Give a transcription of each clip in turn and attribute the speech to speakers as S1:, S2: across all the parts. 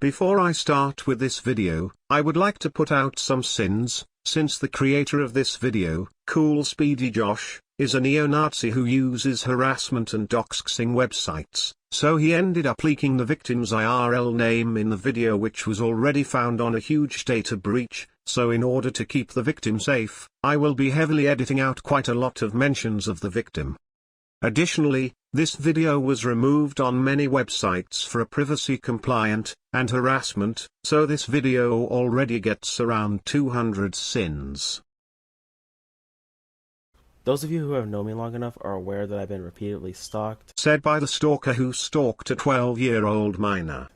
S1: Before I start with this video, I would like to put out some sins, since the creator of this video, COOLSPEEDYJOSH, is a neo-Nazi who uses harassment and doxing websites, so he ended up leaking the victim's IRL name in the video, which was already found on a huge data breach. So in order to keep the victim safe, I will be heavily editing out quite a lot of mentions of the victim. Additionally, this video was removed on many websites for a privacy compliant and harassment, so this video already gets around 200 sins.
S2: Those of you who have known me long enough are aware that I've been repeatedly stalked,
S1: Said by the stalker who stalked a 12-year-old minor.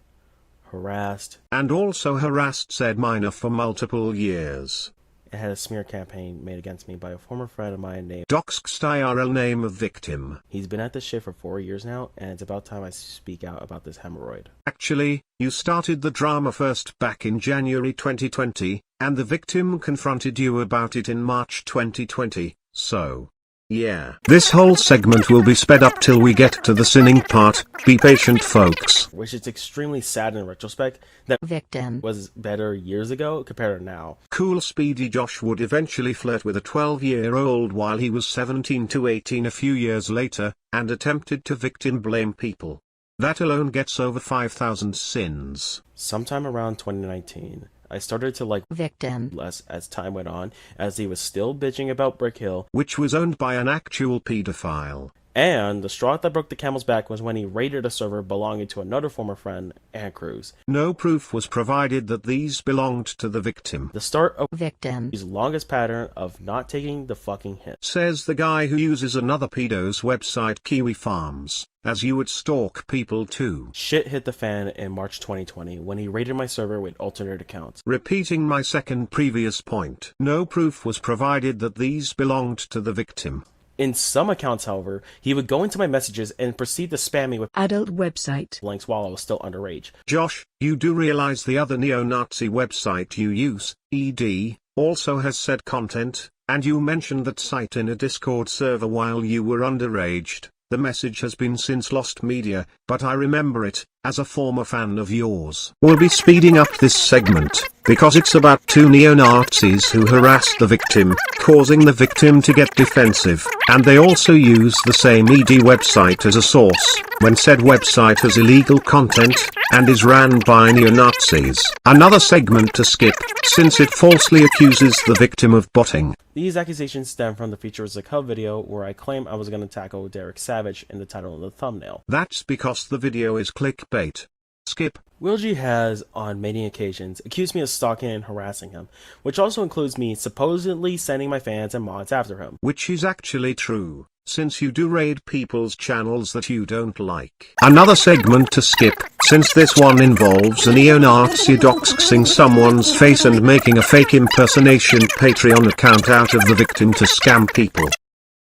S2: Harassed,
S1: And also harassed said minor for multiple years.
S2: and had a smear campaign made against me by a former friend of mine named
S1: Doxed IRL name of victim.
S2: He's been at this shit for 4 years now, and it's about time I speak out about this hemorrhoid.
S1: Actually, you started the drama first back in January 2020, and the victim confronted you about it in March 2020, so... yeah. This whole segment will be sped up till we get to the sinning part. Be patient, folks.
S2: Which is extremely sad in retrospect that
S3: victim
S2: was better years ago compared to now.
S1: COOLSPEEDYJOSH would eventually flirt with a 12-year-old while he was 17 to 18 a few years later, and attempted to victim blame people. That alone gets over 5,000 sins.
S2: Sometime around 2019, I started to like
S3: victim
S2: less as time went on, as he was still bitching about Brick Hill,
S1: which was owned by an actual pedophile.
S2: And the straw that broke the camel's back was when he raided a server belonging to another former friend, Ant Cruz.
S1: No proof was provided that these belonged to the victim.
S2: The start of
S3: victim
S2: his longest pattern of not taking the fucking hit.
S1: Says the guy who uses another pedo's website, Kiwi Farms, as you would stalk people too.
S2: Shit hit the fan in March 2020 when he raided my server with alternate accounts.
S1: Repeating my second previous point, no proof was provided that these belonged to the victim.
S2: In some accounts, however, he would go into my messages and proceed to spam me with
S3: adult website
S2: links while I was still underage.
S1: Josh, you do realize the other neo-Nazi website you use, ED, also has said content, and you mentioned that site in a Discord server while you were underaged. The message has been since lost media, but I remember it, as a former fan of yours. We'll be speeding up this segment, because it's about two neo-Nazis who harassed the victim, causing the victim to get defensive, and they also use the same ED website as a source, when said website has illegal content, and is ran by neo-Nazis. Another segment to skip, since it falsely accuses the victim of botting.
S2: These accusations stem from the Features of Hub video where I claim I was going to tackle Derek Savage in the title of the thumbnail.
S1: That's because the video is clickbait. Skip.
S2: Will G has, on many occasions, accused me of stalking and harassing him, which also includes me supposedly sending my fans and mods after him.
S1: Which is actually true, since you do raid people's channels that you don't like. Another segment to skip, since this one involves a neo-Nazi doxing someone's face and making a fake impersonation Patreon account out of the victim to scam people.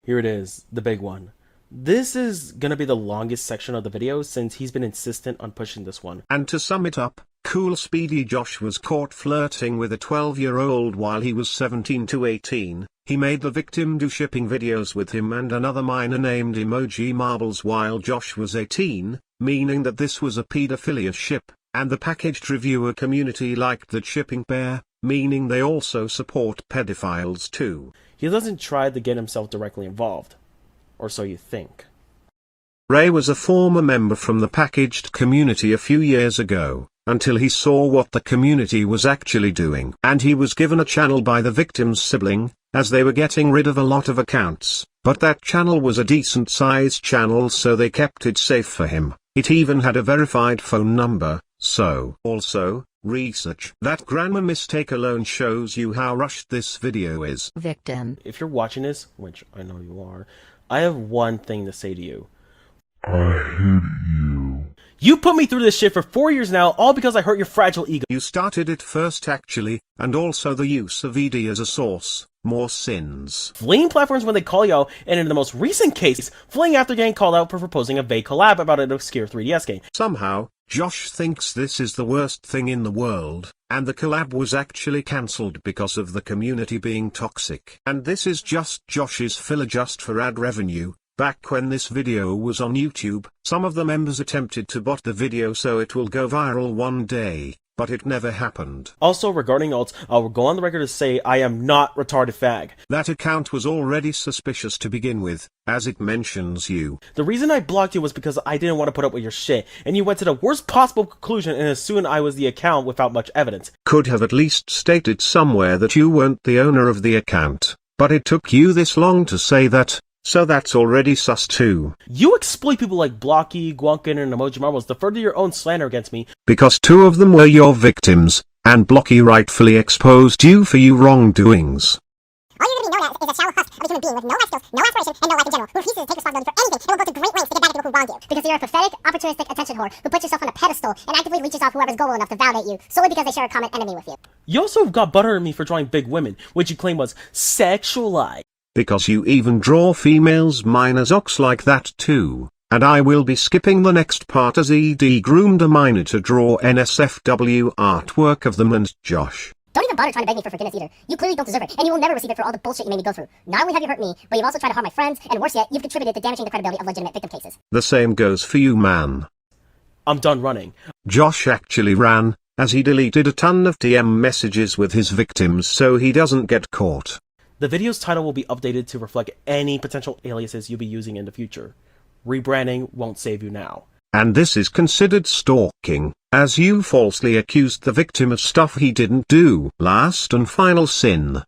S2: Here it is, the big one. This is gonna be the longest section of the video since he's been insistent on pushing this one.
S1: And to sum it up, COOLSPEEDYJOSH was caught flirting with a 12-year-old while he was 17 to 18. He made the victim do shipping videos with him and another minor named Emoji Marbles while Josh was 18, meaning that this was a pedophilia ship, and the packaged reviewer community liked that shipping pair, meaning they also support pedophiles too.
S2: He doesn't try to get himself directly involved. Or so you think.
S1: Ray was a former member from the packaged community a few years ago, until he saw what the community was actually doing. And he was given a channel by the victim's sibling, as they were getting rid of a lot of accounts, but that channel was a decent sized channel so they kept it safe for him. It even had a verified phone number, so. Also, research. That grammar mistake alone shows you how rushed this video is.
S3: victim
S2: If you're watching this, which I know you are, I have one thing to say to you.
S4: I hate you.
S2: You put me through this shit for 4 years now, all because I hurt your fragile ego.
S1: You started it first actually, and also the use of ED as a source, more sins.
S2: Fleeing platforms when they call you out, and in the most recent case, fleeing after getting called out for proposing a vague collab about an obscure 3DS game.
S1: Somehow, Josh thinks this is the worst thing in the world, and the collab was actually cancelled because of the community being toxic. And this is just Josh's filler just for ad revenue, Back when this video was on YouTube, some of the members attempted to bot the video so it will go viral one day, but it never happened.
S2: Also, regarding alts, I will go on the record to say I am not retarded fag.
S1: That account was already suspicious to begin with, as it mentions you.
S2: The reason I blocked you was because I didn't want to put up with your shit, and you went to the worst possible conclusion and assumed I was the account without much evidence.
S1: Could have at least stated somewhere that you weren't the owner of the account, but it took you this long to say that. So that's already sus too.
S2: You exploit people like Blocky, Gwunkin, and Emoji Marbles to further your own slander against me.
S1: Because two of them were your victims, and Blocky rightfully exposed you for your wrongdoings.
S3: All you're going to be known as is a shallow husk of a human being with no life skills, no aspiration, and no life in general, who refuses to take responsibility for anything and will go to great lengths to get back at people who wronged you. Because you're a pathetic, opportunistic attention whore who puts yourself on a pedestal and actively leeches off whoever's gullible enough to validate you, solely because they share a common enemy with you.
S2: You also got butter at me for drawing big women, which you claim was sexualized.
S1: Because you even draw females minors ox like that too. And I will be skipping the next part as ED groomed a minor to draw NSFW artwork of them and Josh.
S3: Don't even bother trying to beg me for forgiveness either. You clearly don't deserve it, and you will never receive it for all the bullshit you made me go through. Not only have you hurt me, but you've also tried to harm my friends, and worse yet, you've contributed to damaging the credibility of legitimate victim cases.
S1: The same goes for you, man.
S2: I'm done running.
S1: Josh actually ran, as he deleted a ton of DM messages with his victims so he doesn't get caught.
S2: The video's title will be updated to reflect any potential aliases you'll be using in the future. Rebranding won't save you now.
S1: And this is considered stalking, as you falsely accused the victim of stuff he didn't do. Last and final sin.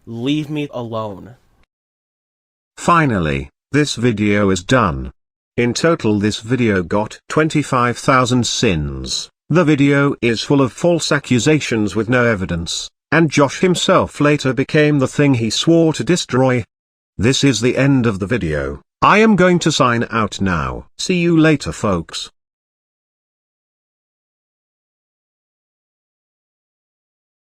S2: Leave me alone.
S1: Finally, this video is done. In total this video got 25,000 sins. The video is full of false accusations with no evidence. And Josh himself later became the thing he swore to destroy. This is the end of the video. I am going to sign out now. See you later, folks.